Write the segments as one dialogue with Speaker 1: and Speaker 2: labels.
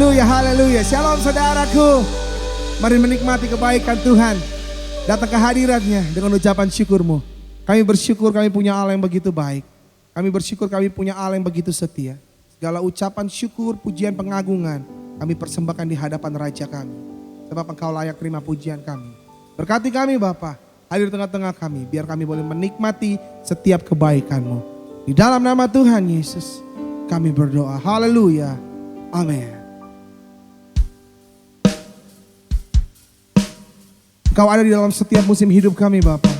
Speaker 1: Haleluya, haleluya. Shalom saudaraku. Mari menikmati kebaikan Tuhan. Datang ke hadiratnya dengan ucapan syukurmu. Kami bersyukur kami punya Allah yang begitu baik. Kami bersyukur kami punya Allah yang begitu setia. Segala ucapan syukur, pujian, pengagungan kami persembahkan di hadapan Raja kami. Sebab Engkau layak terima pujian kami. Berkati kami Bapa, hadir tengah-tengah kami. Biar kami boleh menikmati setiap kebaikan-Mu. Di dalam nama Tuhan Yesus kami berdoa. Haleluya. Amin. Engkau ada di dalam setiap musim hidup kami Bapa.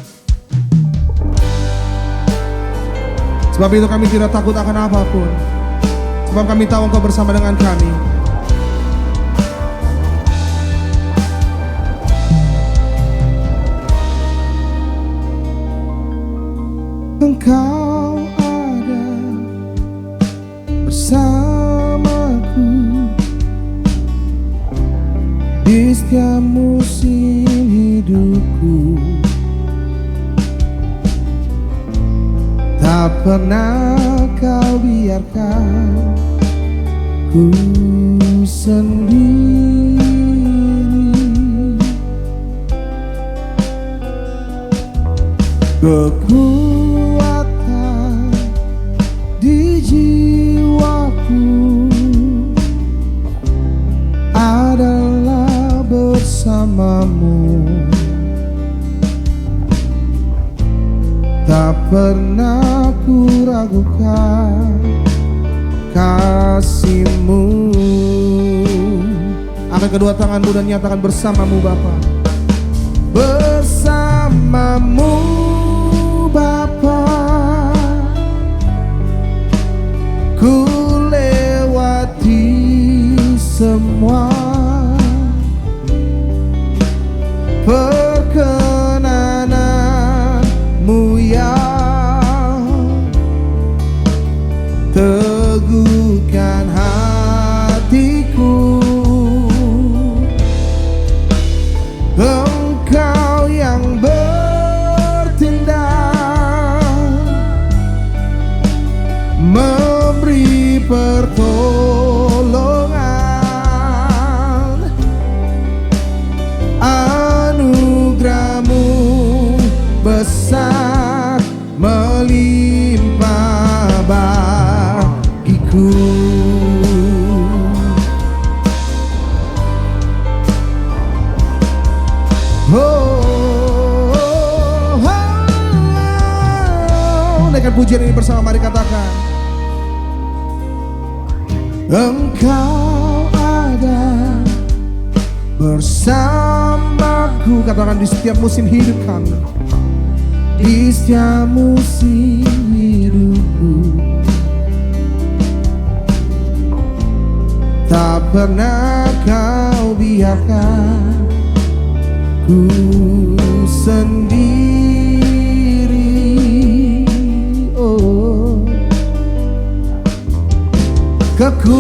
Speaker 1: Sebab itu kami tidak takut akan apapun. Sebab kami tahu Engkau bersama dengan kami. Engkau ada bersamaku di setiap musim hidupku. Tak pernah Kau biarkan ku sendiri. Kekuatan di jiwaku adalah bersamamu. Tak pernah ku ragukan kasih-Mu. Angkat kedua tanganmu dan nyatakan bersamamu Bapa. Bersamamu Bapa, ku lewati semua perkenanan-Mu yang teguhkan hatiku. Engkau yang bertindak, memberi pertolongan. Anugerah-Mu besar melimpah bagiku. Naikkan pujian ini bersama, mari katakan. Engkau ada bersamaku, katakan, di setiap musim hidup kami. Di setiap musim hidupku, tak pernah Kau biarkan ku sendiri. Oh, kekuatan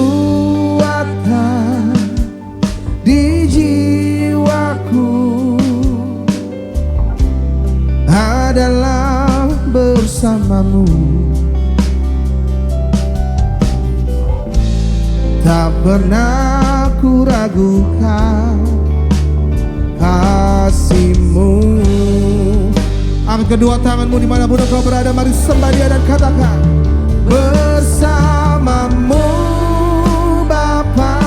Speaker 1: di jiwaku adalah bersama-Mu. Tak pernah ku ragukan kasih-Mu. Angkat kedua tanganmu dimanapun engkau berada, mari sembah Dia dan katakan, bersama-Mu Bapa,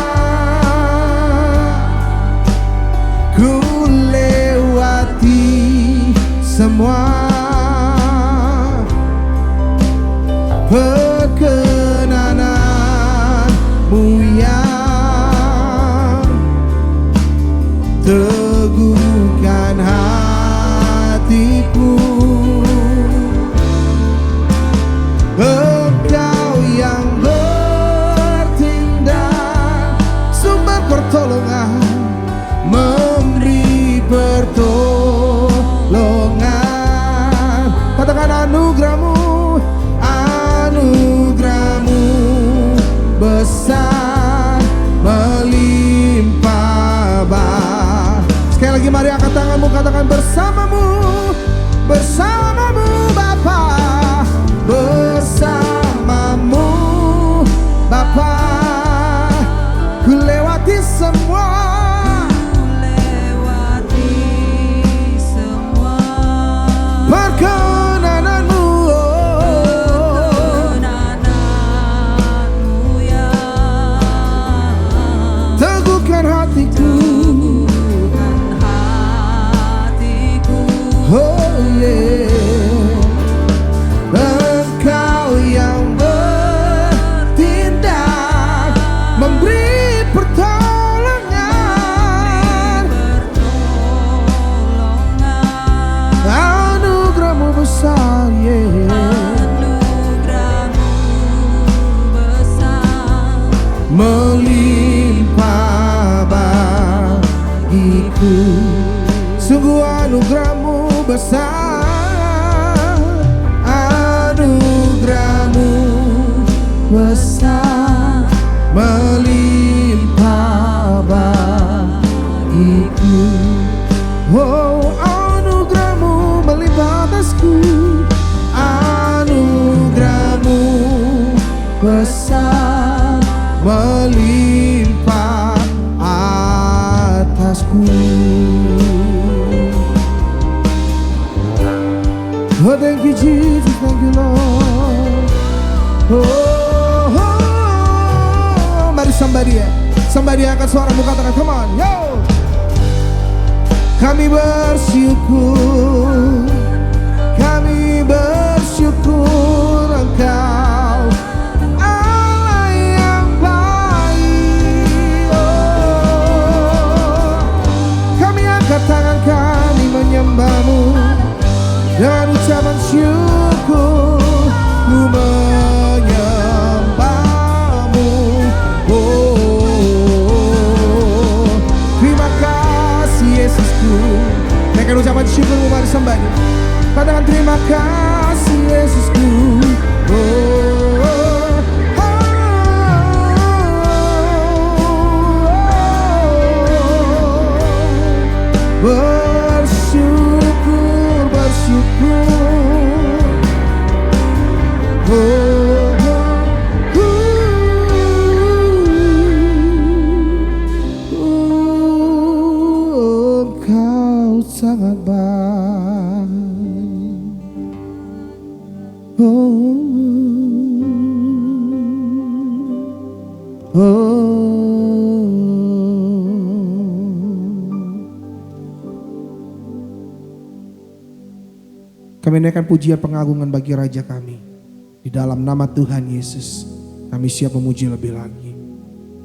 Speaker 1: ku lewati semua perkenanan-Mu yang teguhkan hatiku. Engkau yang bertindak, sumber pertolongan, memberi pertolongan. Katakan anugerah-Mu, anugerah-Mu besar melimpah bah. Sekali lagi mari angkat tanganmu, katakan bersama-Mu, bersama-Mu Bapa, bersama-Mu Bapa, ku lewat bagiku. Sungguh anugerah-Mu besar, anugerah-Mu besar, melimpah bagiku. Oh, anugerah-Mu melimpah atasku, anugerah-Mu besar, melimpah atasku. Oh, thank you Jesus, thank you Lord. Oh, mari somebody angkat suaramu, katakan come on, yo. Kami bersyukur, kami bersyukur Engkau Allah yang baik. Oh, kami angkat tangan, kami menyembah-Mu dengan ucapan syukur, ku menyembah-Mu. Oh, terima kasih Yesusku. Naikkan ucapan syukur-Mu, mari sembahnya. Katakan terima kasih Yesusku. Bersyukur, bersyukur. Engkau sangat baik. Kami naikkan pujian pengagungan bagi Raja kami. Di dalam nama Tuhan Yesus, kami siap memuji lebih lagi.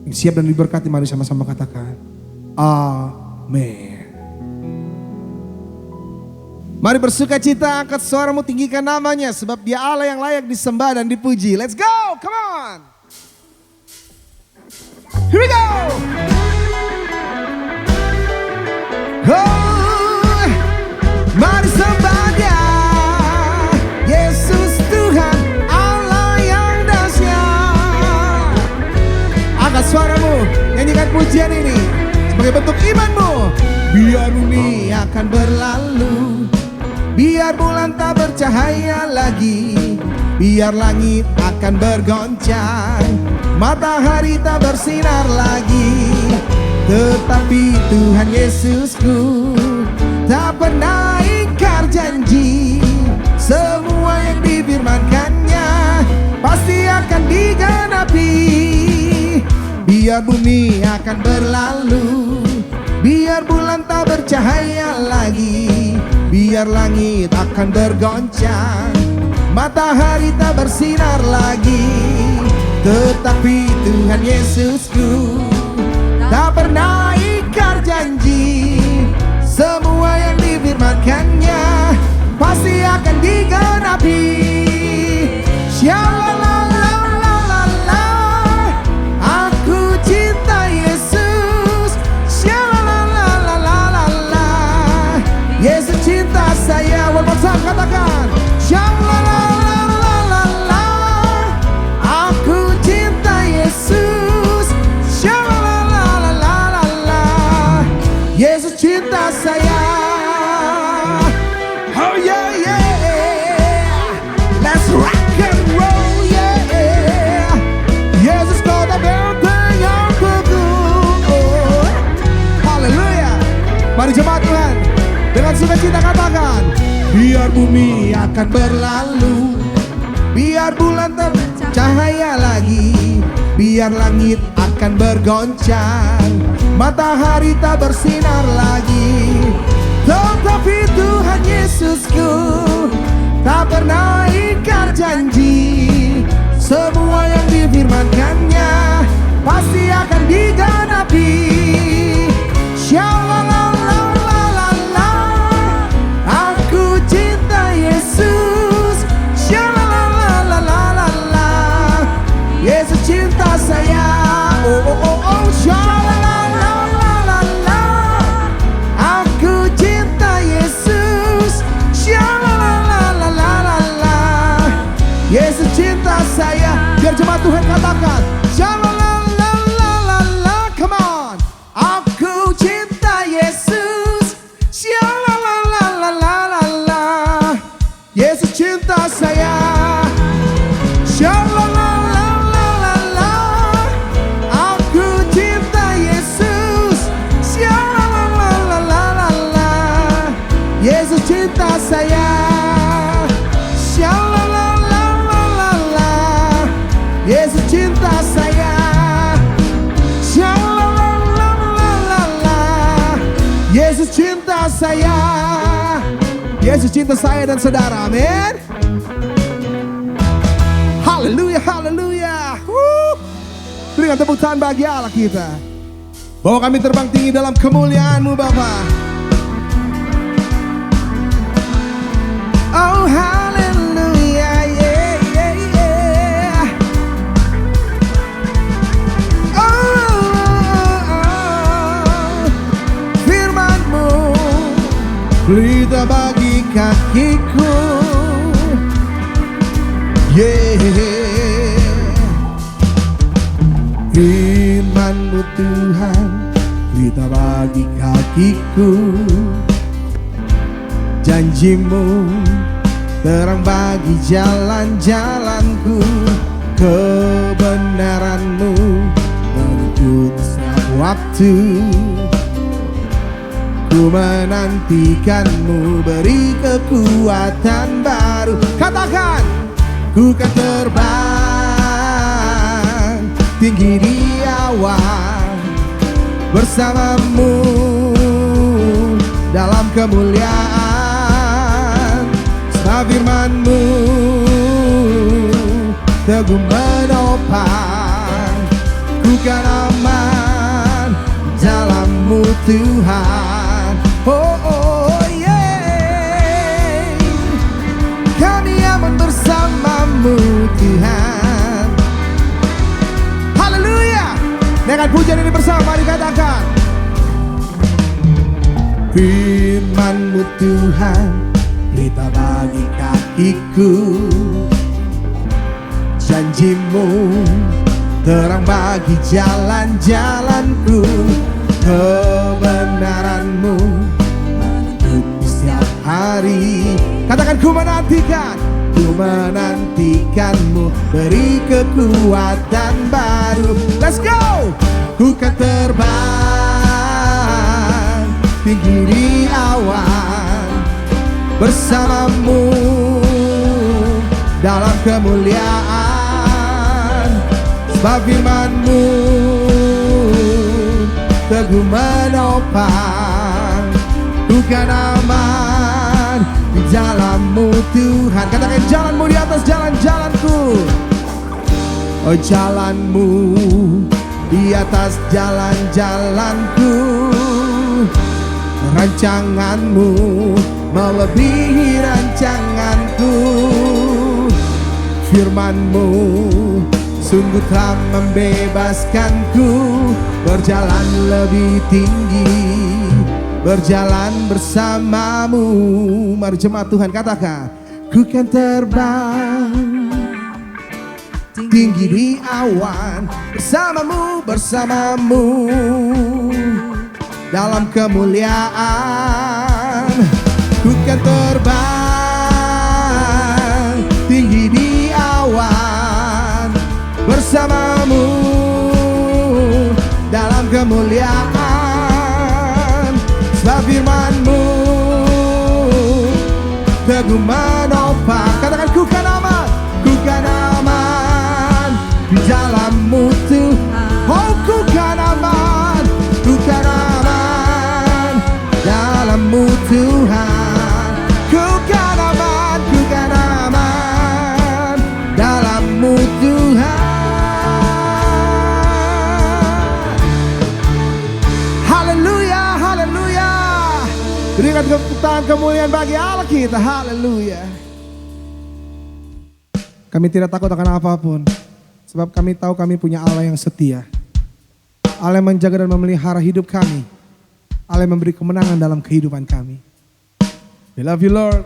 Speaker 1: Yang siap dan diberkati, mari sama-sama katakan amin. Mari bersuka cita, angkat suaramu, tinggikan namanya, sebab Dia Allah yang layak disembah dan dipuji. Let's go, come on. Here we go. Oh, mari sembah Dia, Yesus Tuhan Allah yang dahsyat. Angkat suaramu, nyanyikan pujian ini sebagai bentuk imanmu. Biar bumi akan berlalu, biar bulan tak bercahaya lagi, biar langit akan bergoncang, matahari tak bersinar lagi, tetapi Tuhan Yesusku tak pernah ingkar janji. Semua yang difirmankannya pasti akan digenapi. Biar bumi akan berlalu, biar bulan tak bercahaya lagi, biar langit akan bergoncang, matahari tak bersinar lagi, tetapi Tuhan Yesusku tak pernah ingkar janji. Semua yang difirmankannya pasti akan digenapi. Shalalalalala, aku cinta Yesus. Shalalalalala, Yesus cinta saya. One more time, katakan shalalalalala, aku cinta Yesus. Shalalalalala, Yesus cinta saya. Oh yeah, yeah, let's rock and roll, yeah. Yesus kau tak benteng yang teguh. Oh, haleluya. Mari jemaat Tuhan, dengan sukacita katakan, biar bumi akan berlalu, biar bulan tak bercahaya lagi, biar langit akan bergoncang, matahari tak bersinar lagi, tetapi Tuhan Yesusku tak pernah ingkar janji. Semua yang difirmankannya pasti akan digenapi. Shalalalalala, aku cinta Yesus. Shalalalalala, Yesus cinta saya. Oh, oh, oh, oh, shalalalalala, Yesus cinta saya. Yesus cinta saya dan saudara, amin. Haleluya, haleluya. Berikan tepuk tangan bagi Allah kita. Bawa kami terbang tinggi dalam kemuliaan-Mu Bapa. Oh haleluya, yeah, yeah, yeah. Oh, firman-Mu pelita bagi kakiku. Yeah. Firman-Mu Tuhan, pelita bagi kakiku. Janji-Mu terang bagi jalan-jalanku. Kebenaran-Mu menuntut setiap waktu. Ku menantikan-Mu, beri kekuatan baru. Katakan, ku kan terbang tinggi di awan bersama-Mu dalam kemuliaan. Sebab firman-Mu teguh menopang, ku kan aman dalam-Mu Tuhan. Oh, oh yeah, kami aman bersama-Mu Tuhan. Haleluya. Dengan pujian ini bersama mari katakan, firman-Mu Tuhan, pelita bagi kakiku. Janji-Mu terang bagi jalan-jalanku. Kebenaran-Mu menuntut setiap hari. Katakan, ku menantikan, ku menantikan-Mu, beri kekuatan baru. Let's go. Ku kan terbang tinggi di awan bersama-Mu dalam kemuliaan. Sebab firman-Mu teguh menopang, ku kan aman di jalan-Mu Tuhan. Katakan, jalan-Mu di atas jalan-jalanku. Oh jalan-Mu di atas jalan-jalanku. Rancangan-Mu melebihi rancanganku. Firman-Mu sungguh telah membebaskanku. Berjalan lebih tinggi, berjalan bersama-Mu. Mari jemaat Tuhan katakan, ku kan terbang tinggi di awan bersama-Mu, bersama-Mu dalam kemuliaan. Ku kan terbang tinggi di awan bersama-Mu dalam kemuliaan. Sebab firman-Mu teguh menopang. Katakan, ku kan aman, ku kan aman di dalam-Mu Tuhan. Oh ku kan aman, ku kan aman dalam-Mu Tuhan. Ku kan aman, ku kan aman dalam-Mu Tuhan. Haleluya, haleluya. Berikan tepuk tangan kemuliaan bagi Allah kita. Haleluya. Kami tidak takut akan apapun, sebab kami tahu kami punya Allah yang setia. Allah yang menjaga dan memelihara hidup kami. Allah yang memberi kemenangan dalam kehidupan kami. We love you Lord.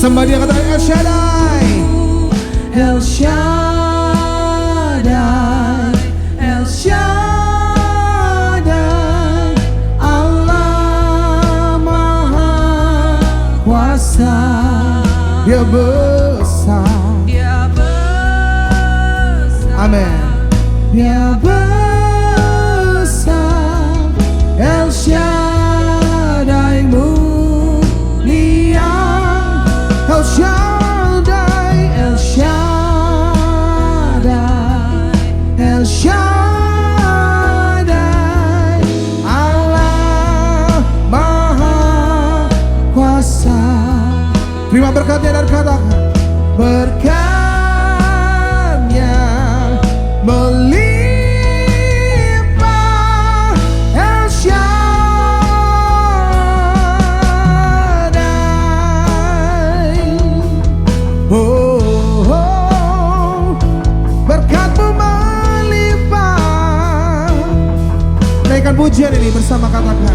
Speaker 1: Sembah Dia, katakan El Shaddai.
Speaker 2: El Shaddai, El Shaddai, Allah Maha Kuasa.
Speaker 1: Dia besar.
Speaker 2: Dia besar.
Speaker 1: Amin.
Speaker 2: Dia besar. El Shaddai mulia.
Speaker 1: El Shaddai,
Speaker 2: El Shaddai, El Shaddai, Allah Maha Kuasa.
Speaker 1: terima berkatnya dan katakan
Speaker 2: Berkatnya melimpah. El Shaddai.
Speaker 1: oh, oh,
Speaker 2: Berkat-Mu melimpah.
Speaker 1: naikkan pujian ini bersama, katakan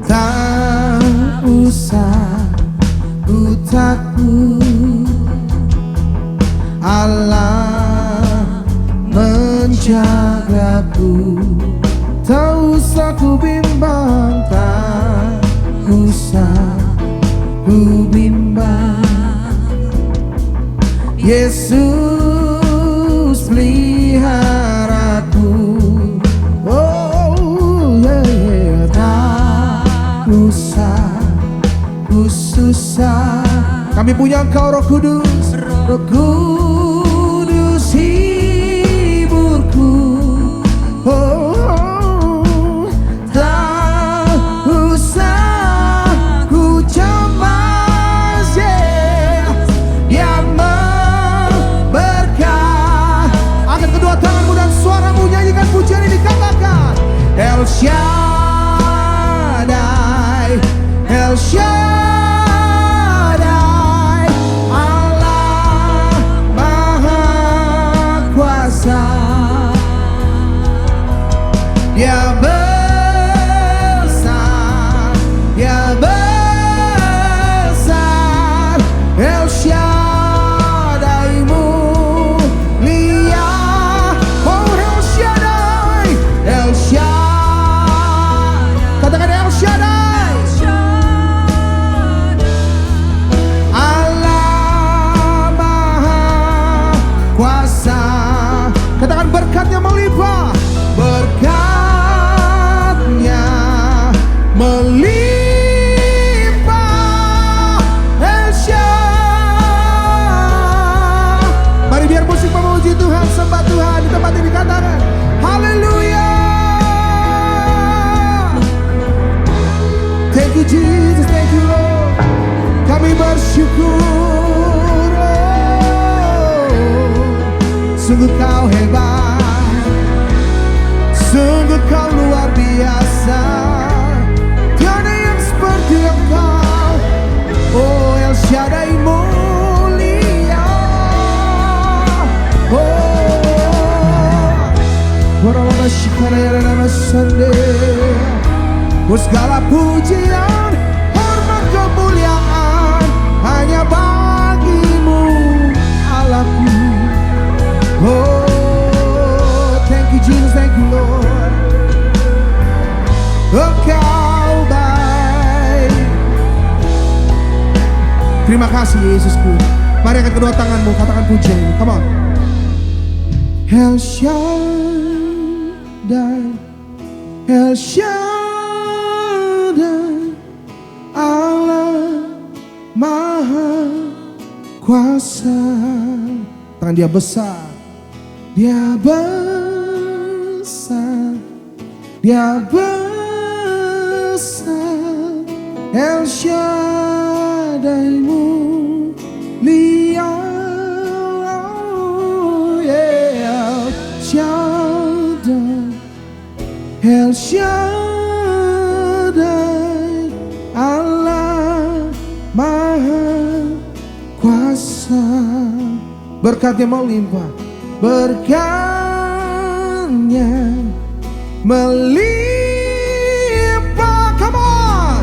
Speaker 2: Tak usah ku takut, Allah menjagaku.
Speaker 1: tak usah ku bimbang,
Speaker 2: Tak usah ku bimbang. Yesus peliharaku.
Speaker 1: oh yeah.
Speaker 2: Tak usah ku susah.
Speaker 1: Kami punya Engkau Roh Kudus.
Speaker 2: Roh Kudus hiburku.
Speaker 1: Oh,
Speaker 2: Tak usah ku cemas, yeah. Dia memberkati.
Speaker 1: angkat kedua tanganmu dan suaramu, nyanyikan pujian ini, katakan
Speaker 2: El Shaddai, El Shaddai, Allah Maha Kuasa. Dia besar, Dia besar. El Shaddai mulia. Oh El Shaddai, El Shaddai.
Speaker 1: katakan El Shaddai.
Speaker 2: Allah Maha Kuasa.
Speaker 1: Katakan berkatnya melimpah.
Speaker 2: Berkatnya melimpah. El Shaddai.
Speaker 1: Mari biar musik memuji Tuhan, sembah Tuhan di tempat ini, katakan haleluya. Thank you Jesus, thank you Lord. Kami bersyukur,
Speaker 2: Sungguh Kau hebat, sungguh Kau luar biasa. Tiada yang seperti Engkau. Oh El Shaddai mulia. Oh segala pujian, hormat, kemuliaan hanya bagi-Mu Allahku. Oh thank you Jesus, thank you Lord. Engkau baik.
Speaker 1: terima kasih Yesusku. Mari angkat kedua tanganmu, katakan pujian ini, come on.
Speaker 2: El Shaddai, El Shaddai, Allah Maha Kuasa.
Speaker 1: Tangan Dia besar.
Speaker 2: Dia besar, Dia besar. El Shaddai mulia. Oh, yeah. El Shaddai, El Shaddai, Allah Maha Kuasa.
Speaker 1: Berkatnya melimpah.
Speaker 2: Berkatnya melimpah. Come on.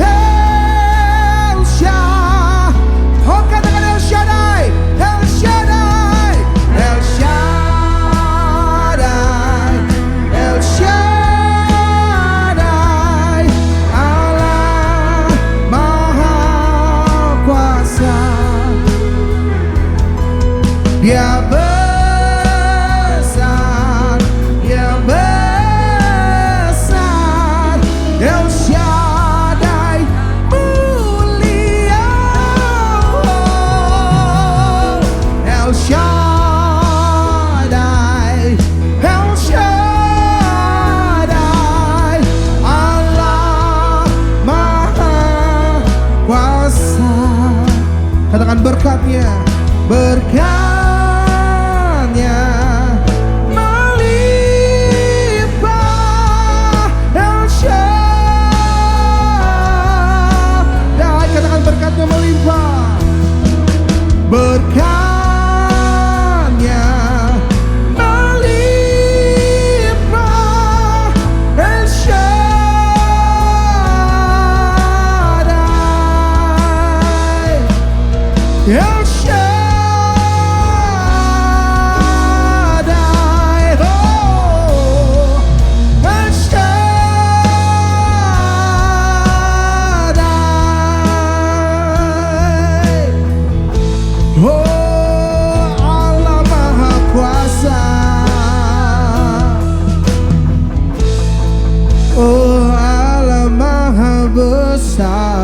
Speaker 2: El Ya besar, ya besar, El Shaddai mulia, El Shaddai, El Shaddai, Allah Maha Kuasa. Katakan berkatnya, berkatnya melimpah, El Shaddai. Katakan berkatnya melimpah, berkatnya melimpah, El Shaddai, El Shaddai, oh, El Shaddai, oh Allah Maha Kuasa, oh Allah Maha Besar,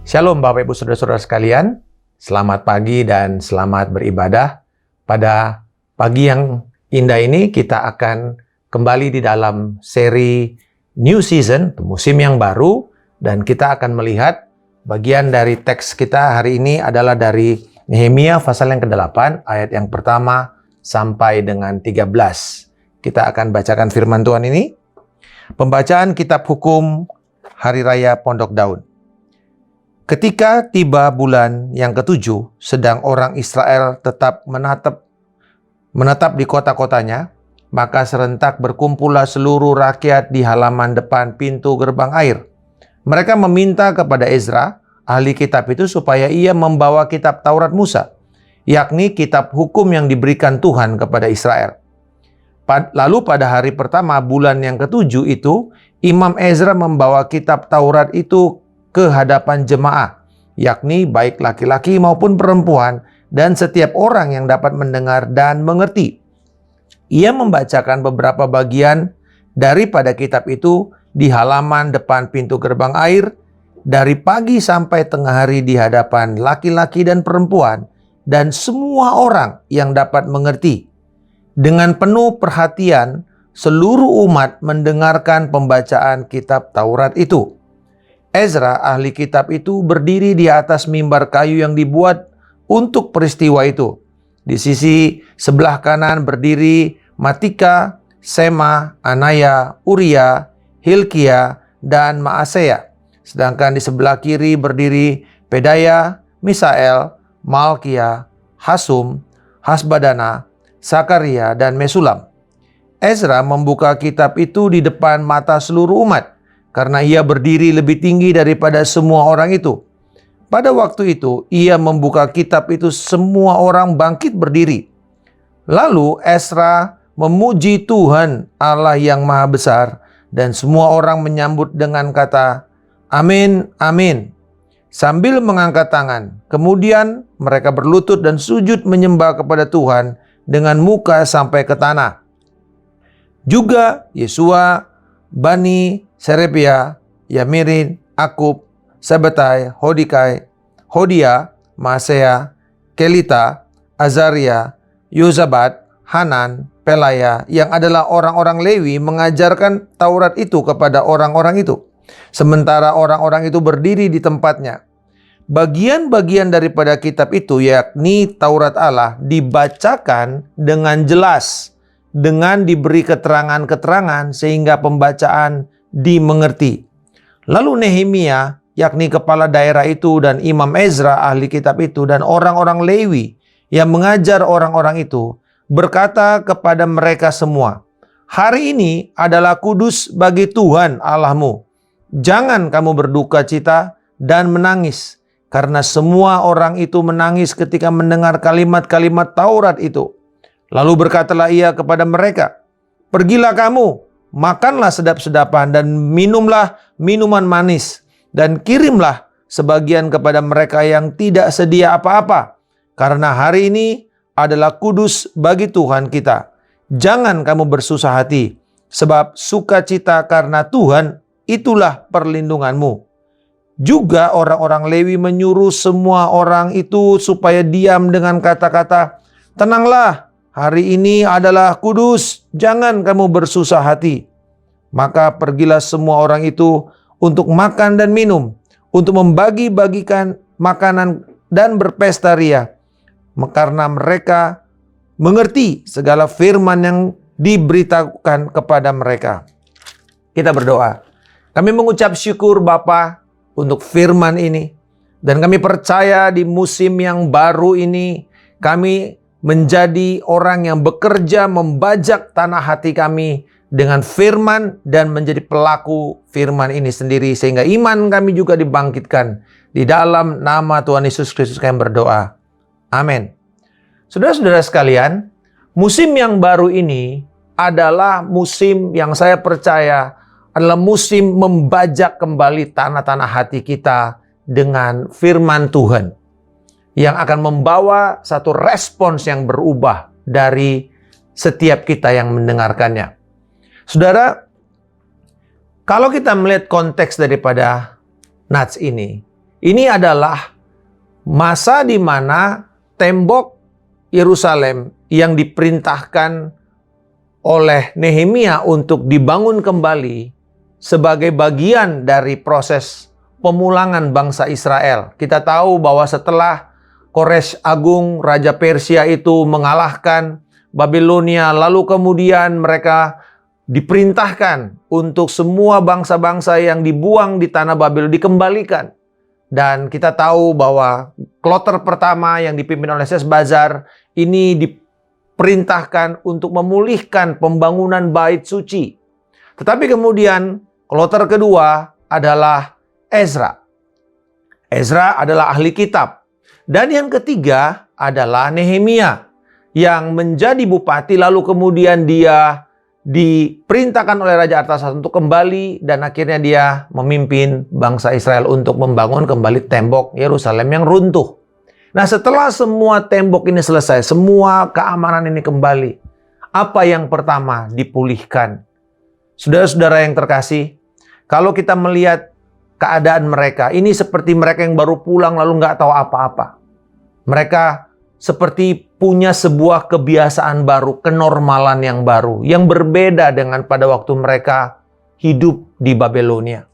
Speaker 3: Shalom Bapak Ibu Saudara-saudara sekalian, selamat pagi dan selamat beribadah. Pada pagi yang indah ini kita akan kembali di dalam seri New Season, musim yang baru, dan kita akan melihat bagian dari teks kita hari ini adalah dari Nehemia pasal yang ke-8, ayat yang pertama sampai dengan 13. Kita akan bacakan firman Tuhan ini. Pembacaan kitab hukum Hari Raya Pondok Daun. Ketika tiba bulan yang ke-7, sedang orang Israel tetap menetap di kota-kotanya, maka serentak berkumpullah seluruh rakyat di halaman depan pintu gerbang air. Mereka meminta kepada Ezra, ahli kitab itu, supaya ia membawa kitab Taurat Musa, yakni kitab hukum yang diberikan Tuhan kepada Israel. Lalu pada hari pertama bulan yang ke-7 itu, Imam Ezra membawa kitab Taurat itu ke hadapan jemaah, yakni baik laki-laki maupun perempuan, dan setiap orang yang dapat mendengar dan mengerti. Ia membacakan beberapa bagian daripada kitab itu di halaman depan pintu gerbang air, dari pagi sampai tengah hari di hadapan laki-laki dan perempuan, dan semua orang yang dapat mengerti. Dengan penuh perhatian, seluruh umat mendengarkan pembacaan kitab Taurat itu. Ezra, ahli kitab itu, berdiri di atas mimbar kayu yang dibuat untuk peristiwa itu. Di sisi sebelah kanan berdiri Matika, Sema, Anaya, Uria, Hilkia, dan Maaseya. Sedangkan di sebelah kiri berdiri Pedaya, Misael, Malkia, Hasum, Hasbadana, Sakaria, dan Mesulam. Ezra membuka kitab itu di depan mata seluruh umat, karena ia berdiri lebih tinggi daripada semua orang itu. Pada waktu itu, ia membuka kitab itu, semua orang bangkit berdiri. Lalu Ezra memuji Tuhan Allah yang Maha Besar, dan semua orang menyambut dengan kata, Amin, Amin, sambil mengangkat tangan. Kemudian mereka berlutut dan sujud menyembah kepada Tuhan dengan muka sampai ke tanah. Juga Yesua, Bani, Serebia, Yamirin, Akub, Sabetai, Hodia, Maasea, Kelita, Azaria, Yozabat, Hanan, Pelaya, yang adalah orang-orang Lewi, mengajarkan Taurat itu kepada orang-orang itu. Sementara orang-orang itu berdiri di tempatnya. Bagian-bagian daripada kitab itu, yakni Taurat Allah, dibacakan dengan jelas, dengan diberi keterangan-keterangan sehingga pembacaan dimengerti. Lalu Nehemia, yakni kepala daerah itu, dan Imam Ezra, ahli kitab itu, dan orang-orang Lewi yang mengajar orang-orang itu, berkata kepada mereka semua, hari ini adalah kudus bagi Tuhan Allahmu. Jangan kamu berduka cita dan menangis, karena semua orang itu menangis ketika mendengar kalimat-kalimat Taurat itu. Lalu berkatalah ia kepada mereka, Pergilah kamu, makanlah sedap-sedapan dan minumlah minuman manis, dan kirimlah sebagian kepada mereka yang tidak sedia apa-apa, karena hari ini adalah kudus bagi Tuhan kita. Jangan kamu bersusah hati, sebab sukacita karena Tuhan itulah perlindunganmu. Juga orang-orang Lewi menyuruh semua orang itu supaya diam dengan kata-kata, tenanglah, hari ini adalah kudus, jangan kamu bersusah hati. Maka pergilah semua orang itu untuk makan dan minum, untuk membagi-bagikan makanan dan berpesta ria, karena mereka mengerti segala firman yang diberitakan kepada mereka. Kita berdoa. Kami mengucap syukur Bapa untuk firman ini. Dan kami percaya di musim yang baru ini, kami menjadi orang yang bekerja membajak tanah hati kami dengan firman dan menjadi pelaku firman ini sendiri, sehingga iman kami juga dibangkitkan. Di dalam nama Tuhan Yesus Kristus kami berdoa. Amin. Saudara-saudara sekalian, musim yang baru ini adalah musim yang saya percaya adalah musim membajak kembali tanah-tanah hati kita dengan firman Tuhan, yang akan membawa satu respons yang berubah dari setiap kita yang mendengarkannya. Saudara, kalau kita melihat konteks daripada nats ini adalah masa di mana tembok Yerusalem yang diperintahkan oleh Nehemia untuk dibangun kembali sebagai bagian dari proses pemulangan bangsa Israel. Kita tahu bahwa setelah Kores Agung, Raja Persia itu mengalahkan Babilonia, lalu kemudian mereka diperintahkan untuk semua bangsa-bangsa yang dibuang di tanah Babel dikembalikan. Dan kita tahu bahwa kloter pertama yang dipimpin oleh Sesbazar ini diperintahkan untuk memulihkan pembangunan bait suci. Tetapi kemudian kloter kedua adalah Ezra. Ezra adalah ahli kitab. Dan yang ketiga adalah Nehemia yang menjadi bupati, lalu kemudian dia diperintahkan oleh Raja Artasasta untuk kembali, dan akhirnya dia memimpin bangsa Israel untuk membangun kembali tembok Yerusalem yang runtuh. Nah, setelah semua tembok ini selesai, semua keamanan ini kembali, apa yang pertama dipulihkan? Saudara-saudara yang terkasih, kalau kita melihat keadaan mereka, ini seperti mereka yang baru pulang lalu nggak tahu apa-apa. Mereka seperti punya sebuah kebiasaan baru, kenormalan yang baru, yang berbeda dengan pada waktu mereka hidup di Babilonia.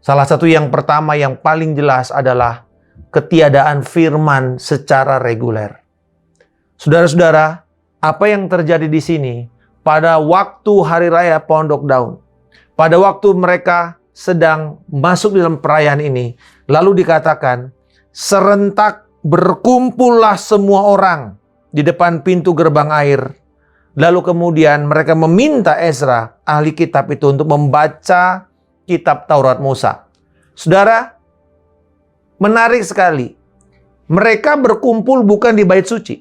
Speaker 3: Salah satu yang pertama yang paling jelas adalah ketiadaan firman secara reguler. Saudara-saudara, apa yang terjadi di sini pada waktu Hari Raya Pondok Daun, pada waktu mereka sedang masuk dalam perayaan ini, lalu dikatakan, serentak berkumpullah semua orang di depan pintu gerbang air. Lalu kemudian mereka meminta Ezra, ahli kitab itu, untuk membaca kitab Taurat Musa. Saudara, menarik sekali. Mereka berkumpul bukan di bait suci.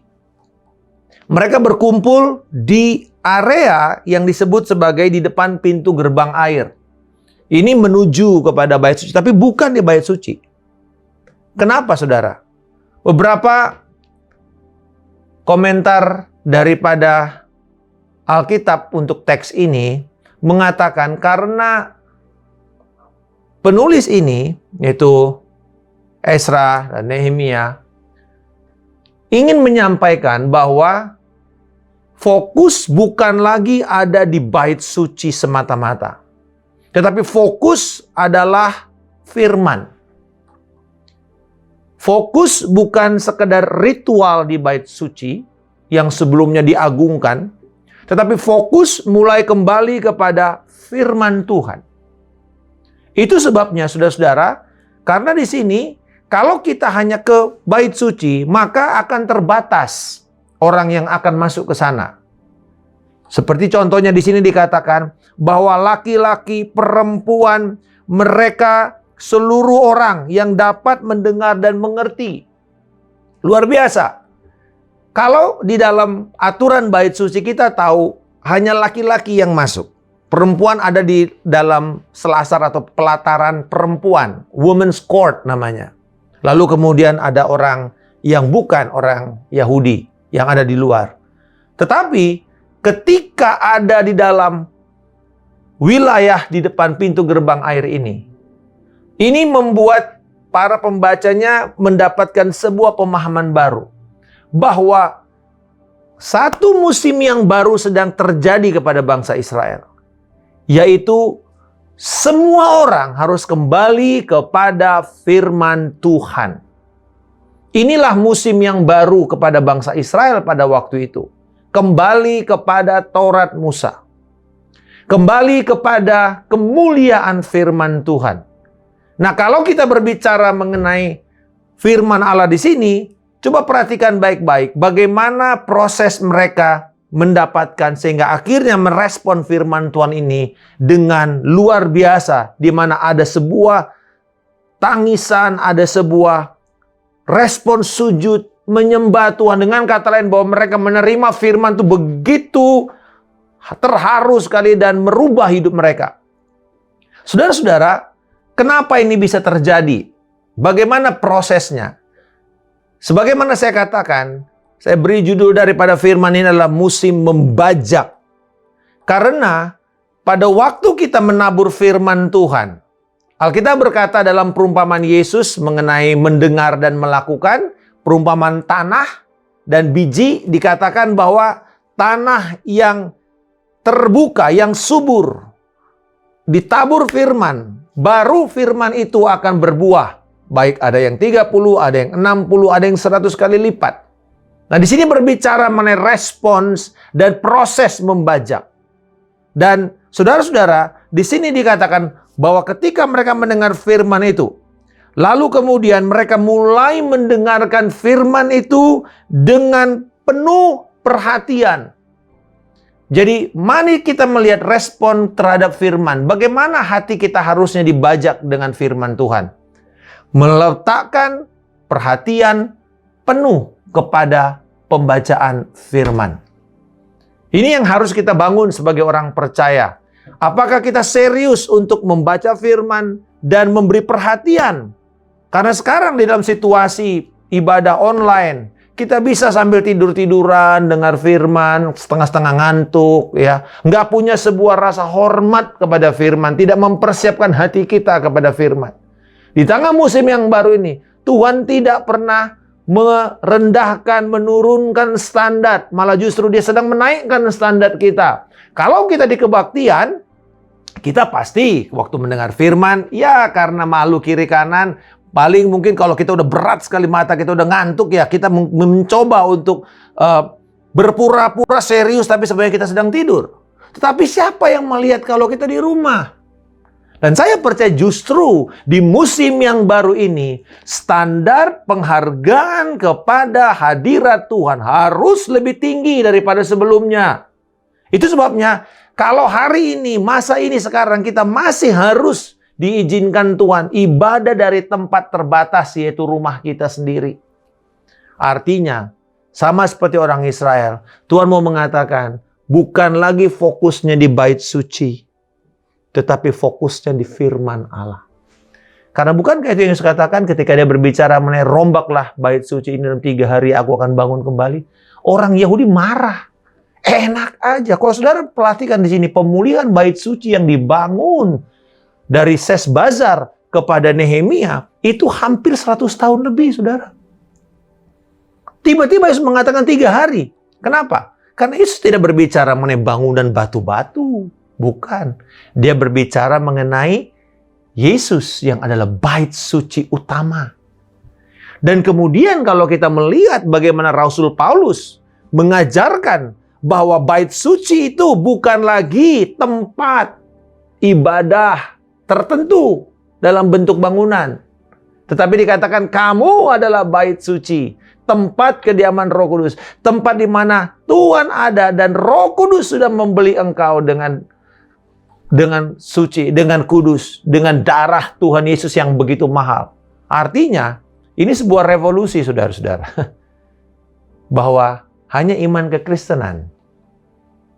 Speaker 3: Mereka berkumpul di area yang disebut sebagai di depan pintu gerbang air. Ini menuju kepada bait suci, tapi bukan di bait suci. Kenapa, saudara? Beberapa komentar daripada Alkitab untuk teks ini mengatakan karena penulis ini, yaitu Ezra dan Nehemia, ingin menyampaikan bahwa fokus bukan lagi ada di bait suci semata-mata, tetapi fokus adalah firman. Fokus bukan sekedar ritual di bait suci yang sebelumnya diagungkan, tetapi fokus mulai kembali kepada firman Tuhan. Itu sebabnya, saudara-saudara, karena di sini kalau kita hanya ke bait suci, maka akan terbatas orang yang akan masuk ke sana. Seperti contohnya di sini dikatakan bahwa laki-laki, perempuan, mereka seluruh orang yang dapat mendengar dan mengerti. Luar biasa. Kalau di dalam aturan bait suci kita tahu hanya laki-laki yang masuk. Perempuan ada di dalam selasar atau pelataran perempuan, women's court namanya. Lalu kemudian ada orang yang bukan orang Yahudi yang ada di luar. Tetapi ketika ada di dalam wilayah di depan pintu gerbang air ini membuat para pembacanya mendapatkan sebuah pemahaman baru. Bahwa satu musim yang baru sedang terjadi kepada bangsa Israel. Yaitu semua orang harus kembali kepada firman Tuhan. Inilah musim yang baru kepada bangsa Israel pada waktu itu. Kembali kepada Taurat Musa. Kembali kepada kemuliaan firman Tuhan. Nah, kalau kita berbicara mengenai firman Allah di sini, coba perhatikan baik-baik bagaimana proses mereka mendapatkan sehingga akhirnya merespon firman Tuhan ini dengan luar biasa, di mana ada sebuah tangisan, ada sebuah respon sujud menyembah Tuhan. Dengan kata lain bahwa mereka menerima firman itu begitu terharu sekali dan merubah hidup mereka. Saudara-saudara, kenapa ini bisa terjadi? Bagaimana prosesnya? Sebagaimana saya katakan, saya beri judul daripada firman ini adalah musim membajak. Karena pada waktu kita menabur firman Tuhan, Alkitab berkata dalam perumpamaan Yesus mengenai mendengar dan melakukan, perumpamaan tanah dan biji, dikatakan bahwa tanah yang terbuka, yang subur, ditabur firman, baru firman itu akan berbuah. Baik ada yang 30, ada yang 60, ada yang 100 kali lipat. Nah, di sini berbicara mengenai respons dan proses membajak. Dan saudara-saudara, di sini dikatakan bahwa ketika mereka mendengar firman itu, lalu kemudian mereka mulai mendengarkan firman itu dengan penuh perhatian. Jadi, mari kita melihat respon terhadap firman. Bagaimana hati kita harusnya dibajak dengan firman Tuhan. Meletakkan perhatian penuh kepada pembacaan firman. Ini yang harus kita bangun sebagai orang percaya. Apakah kita serius untuk membaca firman dan memberi perhatian? Karena sekarang di dalam situasi ibadah online, kita bisa sambil tidur-tiduran dengar firman, setengah-setengah ngantuk, ya. Nggak punya sebuah rasa hormat kepada firman, tidak mempersiapkan hati kita kepada firman. Di tengah musim yang baru ini, Tuhan tidak pernah merendahkan, menurunkan standar. Malah justru dia sedang menaikkan standar kita. Kalau kita di kebaktian, kita pasti waktu mendengar firman, ya karena malu kiri kanan, paling mungkin kalau kita udah berat sekali mata, kita udah ngantuk ya, kita mencoba untuk berpura-pura serius, tapi sebenarnya kita sedang tidur. Tetapi siapa yang melihat kalau kita di rumah? Dan saya percaya justru di musim yang baru ini, standar penghargaan kepada hadirat Tuhan harus lebih tinggi daripada sebelumnya. Itu sebabnya kalau hari ini, masa ini sekarang kita masih harus diizinkan Tuhan ibadah dari tempat terbatas, yaitu rumah kita sendiri. Artinya, sama seperti orang Israel, Tuhan mau mengatakan, bukan lagi fokusnya di bait suci, tetapi fokusnya di firman Allah. Karena bukankah itu yang Yesus katakan ketika dia berbicara mengenai rombaklah bait suci ini dalam 3 hari aku akan bangun kembali. Orang Yahudi marah. Enak aja. Kalau saudara perhatikan di sini pemulihan bait suci yang dibangun dari Sesbazar kepada Nehemia itu hampir 100 tahun lebih, saudara. Tiba-tiba Yesus mengatakan 3 hari. Kenapa? Karena Yesus tidak berbicara mengenai bangunan batu-batu. Bukan. Dia berbicara mengenai Yesus yang adalah bait suci utama. Dan kemudian kalau kita melihat bagaimana Rasul Paulus mengajarkan bahwa bait suci itu bukan lagi tempat ibadah tertentu dalam bentuk bangunan. Tetapi dikatakan kamu adalah bait suci, tempat kediaman Roh Kudus, tempat di mana Tuhan ada dan Roh Kudus sudah membeli engkau dengan suci, dengan kudus, dengan darah Tuhan Yesus yang begitu mahal. Artinya, ini sebuah revolusi, saudara-saudara. Bahwa hanya iman kekristenan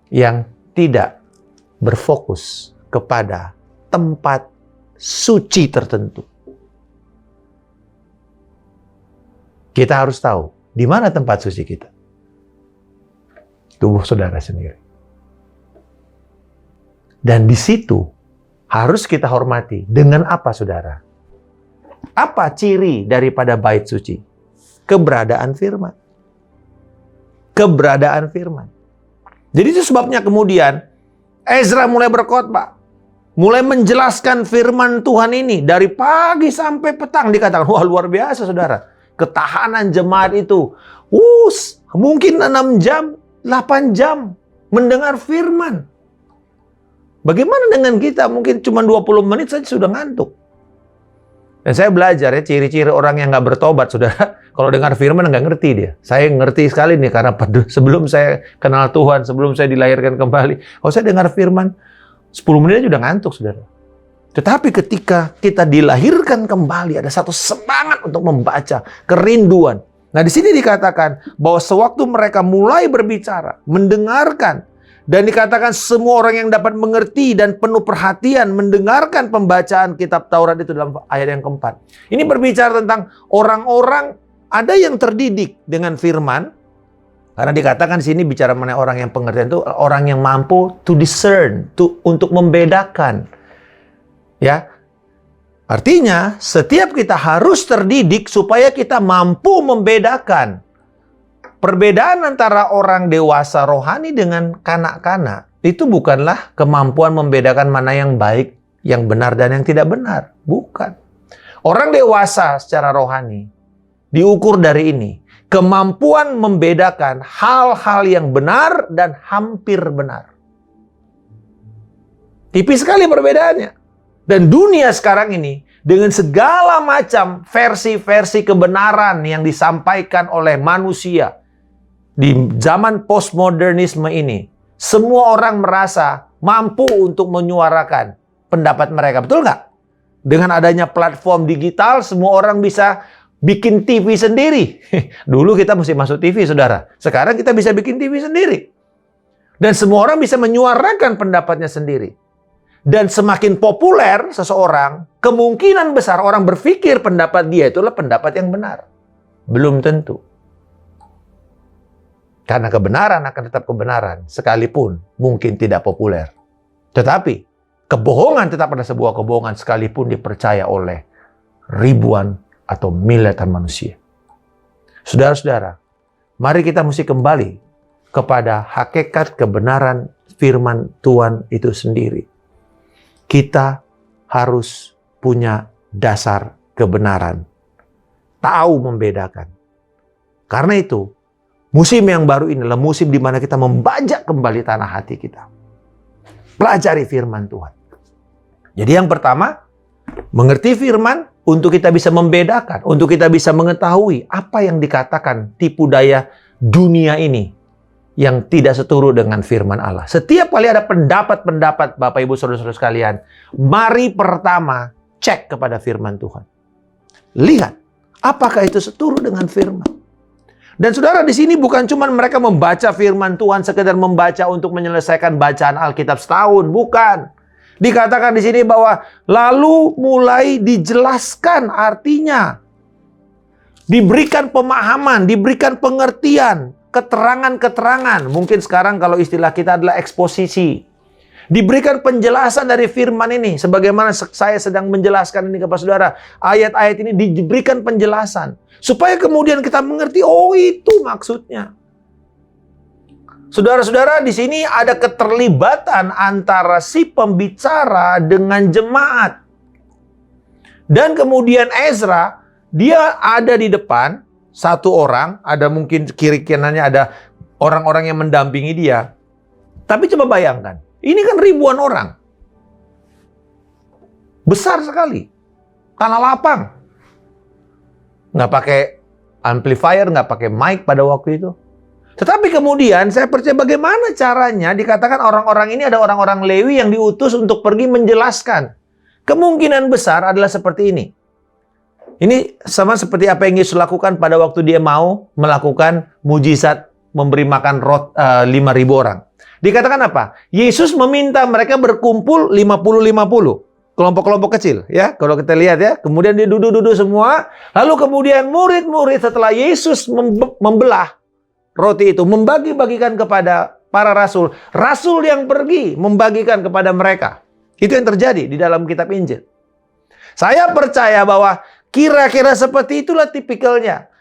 Speaker 3: yang tidak berfokus kepada tempat suci tertentu. Kita harus tahu di mana tempat suci kita. Tubuh saudara sendiri. Dan di situ harus kita hormati. Dengan apa, saudara? Apa ciri daripada bait suci? Keberadaan firman. Keberadaan firman. Jadi itu sebabnya kemudian Ezra mulai berkhotbah. Mulai menjelaskan firman Tuhan ini. Dari pagi sampai petang dikatakan. Wah, luar biasa, saudara. Ketahanan jemaat itu. Mungkin 6 jam, 8 jam mendengar firman. Bagaimana dengan kita? Mungkin cuma 20 menit saja sudah ngantuk. Dan saya belajar ya, ciri-ciri orang yang nggak bertobat, saudara. Kalau dengar firman nggak ngerti dia. Saya ngerti sekali nih, karena sebelum saya kenal Tuhan, sebelum saya dilahirkan kembali, kalau saya dengar firman, 10 menit aja udah ngantuk, saudara. Tetapi ketika kita dilahirkan kembali, ada satu semangat untuk membaca, kerinduan. Nah, di sini dikatakan bahwa sewaktu mereka mulai berbicara, mendengarkan, dan dikatakan semua orang yang dapat mengerti dan penuh perhatian mendengarkan pembacaan kitab Taurat itu dalam ayat yang keempat. Ini berbicara tentang orang-orang ada yang terdidik dengan firman, karena dikatakan di sini bicara mengenai orang yang pengertian itu orang yang mampu to discern, untuk membedakan. Ya, artinya setiap kita harus terdidik supaya kita mampu membedakan perbedaan antara orang dewasa rohani dengan kanak-kanak. Itu bukanlah kemampuan membedakan mana yang baik, yang benar dan yang tidak benar. Bukan. Orang dewasa secara rohani diukur dari ini. Kemampuan membedakan hal-hal yang benar dan hampir benar. Tipis sekali perbedaannya. Dan dunia sekarang ini, dengan segala macam versi-versi kebenaran yang disampaikan oleh manusia, di zaman postmodernisme ini, semua orang merasa mampu untuk menyuarakan pendapat mereka. Betul nggak? Dengan adanya platform digital, semua orang bisa bikin TV sendiri. Dulu kita mesti masuk TV, saudara. Sekarang kita bisa bikin TV sendiri. Dan semua orang bisa menyuarakan pendapatnya sendiri. Dan semakin populer seseorang, kemungkinan besar orang berpikir pendapat dia itulah pendapat yang benar. Belum tentu. Karena kebenaran akan tetap kebenaran, sekalipun mungkin tidak populer. Tetapi, kebohongan tetap ada sebuah kebohongan, sekalipun dipercaya oleh ribuan atau miliaran manusia. Saudara-saudara, mari kita mesti kembali kepada hakikat kebenaran firman Tuhan itu sendiri. Kita harus punya dasar kebenaran. Tahu membedakan. Karena itu, musim yang baru ini adalah musim di mana kita membajak kembali tanah hati kita. Pelajari firman Tuhan. Jadi yang pertama, mengerti firman untuk kita bisa membedakan, untuk kita bisa mengetahui apa yang dikatakan tipu daya dunia ini yang tidak seturut dengan firman Allah. Setiap kali ada pendapat-pendapat Bapak Ibu Saudara-saudara sekalian, mari pertama cek kepada firman Tuhan. Lihat, apakah itu seturut dengan firman? Dan saudara, di sini bukan cuma mereka membaca firman Tuhan sekedar membaca untuk menyelesaikan bacaan Alkitab setahun, bukan. Dikatakan di sini bahwa lalu mulai dijelaskan artinya. Diberikan pemahaman, diberikan pengertian, keterangan-keterangan. Mungkin sekarang kalau istilah kita adalah eksposisi. Diberikan penjelasan dari firman ini. Sebagaimana saya sedang menjelaskan ini kepada saudara. Ayat-ayat ini diberikan penjelasan. Supaya kemudian kita mengerti, oh itu maksudnya. Saudara-saudara, di sini ada keterlibatan antara si pembicara dengan jemaat. Dan kemudian Ezra, dia ada di depan, satu orang, ada mungkin kiri kanannya ada orang-orang yang mendampingi dia. Tapi coba bayangkan, ini kan ribuan orang. Besar sekali. Tanah lapang. Nggak pakai amplifier, nggak pakai mic pada waktu itu. Tetapi kemudian saya percaya bagaimana caranya dikatakan orang-orang ini ada orang-orang Lewi yang diutus untuk pergi menjelaskan. Kemungkinan besar adalah seperti ini. Ini sama seperti apa yang Yesus lakukan pada waktu dia mau melakukan mujizat memberi makan 5.000 orang. Dikatakan apa? Yesus meminta mereka berkumpul 50-50. Kelompok-kelompok kecil, ya. Kalau kita lihat ya, kemudian dia duduk-duduk semua, lalu kemudian murid-murid setelah Yesus membelah roti itu, membagi-bagikan kepada para rasul. Rasul yang pergi membagikan kepada mereka. Itu yang terjadi di dalam kitab Injil. Saya percaya bahwa kira-kira seperti itulah tipikalnya.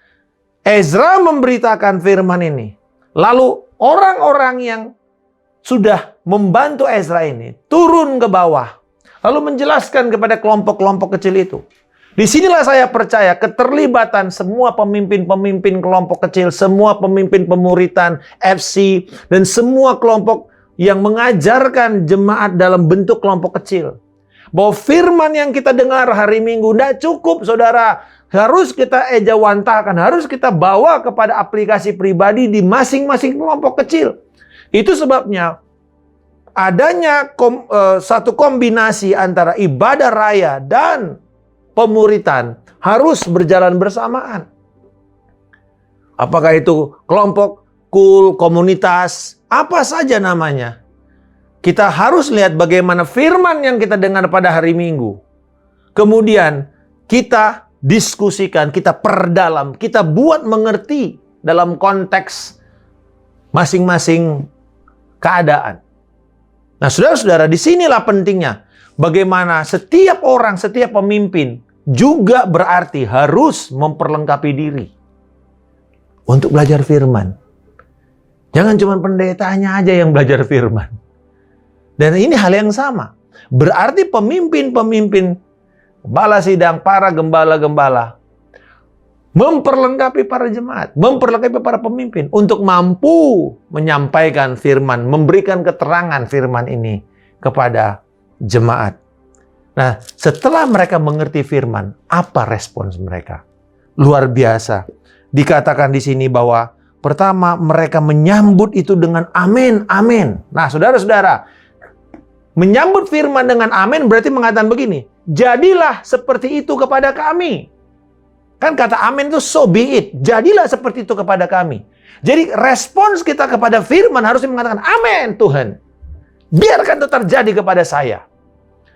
Speaker 3: Ezra memberitakan firman ini. Lalu orang-orang yang sudah membantu Ezra ini turun ke bawah. Lalu menjelaskan kepada kelompok-kelompok kecil itu. Disinilah saya percaya keterlibatan semua pemimpin-pemimpin kelompok kecil, semua pemimpin pemuritan, FC, dan semua kelompok yang mengajarkan jemaat dalam bentuk kelompok kecil. Bahwa firman yang kita dengar hari Minggu tidak cukup, saudara. Harus kita ejawantakan, harus kita bawa kepada aplikasi pribadi di masing-masing kelompok kecil. Itu sebabnya adanya satu kombinasi antara ibadah raya dan pemuritan harus berjalan bersamaan. Apakah itu kelompok, kul, komunitas, apa saja namanya. Kita harus lihat bagaimana firman yang kita dengar pada hari Minggu. Kemudian kita diskusikan, kita perdalam, kita buat mengerti dalam konteks masing-masing keadaan. Nah, saudara-saudara, disinilah pentingnya. Bagaimana setiap orang, setiap pemimpin juga berarti harus memperlengkapi diri untuk belajar firman. Jangan cuma pendetanya aja yang belajar firman. Dan ini hal yang sama. Berarti pemimpin-pemimpin, kepala sidang, para gembala-gembala, memperlengkapi para jemaat, memperlengkapi para pemimpin untuk mampu menyampaikan firman, memberikan keterangan firman ini kepada jemaat. Nah, setelah mereka mengerti firman, apa respons mereka? Luar biasa. Dikatakan di sini bahwa pertama mereka menyambut itu dengan amin, amin. Nah, saudara-saudara, menyambut firman dengan amin berarti mengatakan begini, jadilah seperti itu kepada kami. Kan kata amin itu so be it. Jadilah seperti itu kepada kami. Jadi respons kita kepada firman harusnya mengatakan amin Tuhan. Biarkan itu terjadi kepada saya.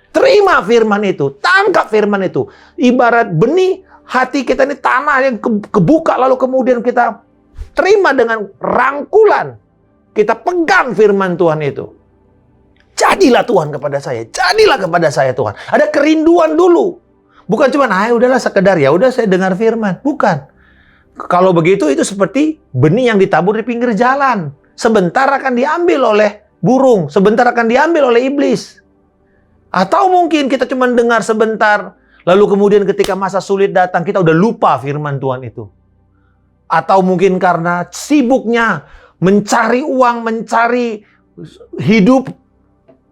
Speaker 3: Terima firman itu. Tangkap firman itu. Ibarat benih hati kita ini tanah yang kebuka lalu kemudian kita terima dengan rangkulan. Kita pegang firman Tuhan itu. Jadilah Tuhan kepada saya. Jadilah kepada saya Tuhan. Ada kerinduan dulu. Bukan cuma, udahlah sekedar ya udah saya dengar firman. Bukan. Kalau begitu itu seperti benih yang ditabur di pinggir jalan. Sebentar akan diambil oleh burung. Sebentar akan diambil oleh iblis. Atau mungkin kita cuma dengar sebentar. Lalu kemudian ketika masa sulit datang kita udah lupa firman Tuhan itu. Atau mungkin karena sibuknya mencari uang, mencari hidup,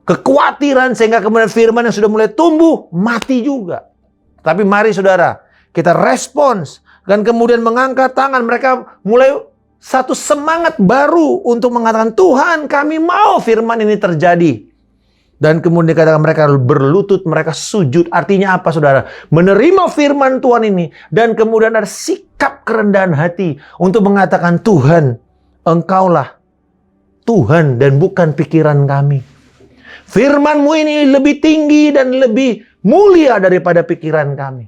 Speaker 3: kekhawatiran sehingga kemudian firman yang sudah mulai tumbuh mati juga. Tapi mari saudara, kita respons dan kemudian mengangkat tangan. Mereka mulai satu semangat baru untuk mengatakan, Tuhan kami mau firman ini terjadi. Dan kemudian dikatakan mereka berlutut, mereka sujud. Artinya apa saudara? Menerima firman Tuhan ini. Dan kemudian ada sikap kerendahan hati untuk mengatakan, Tuhan, Engkaulah Tuhan dan bukan pikiran kami. Firman-Mu ini lebih tinggi dan lebih mulia daripada pikiran kami.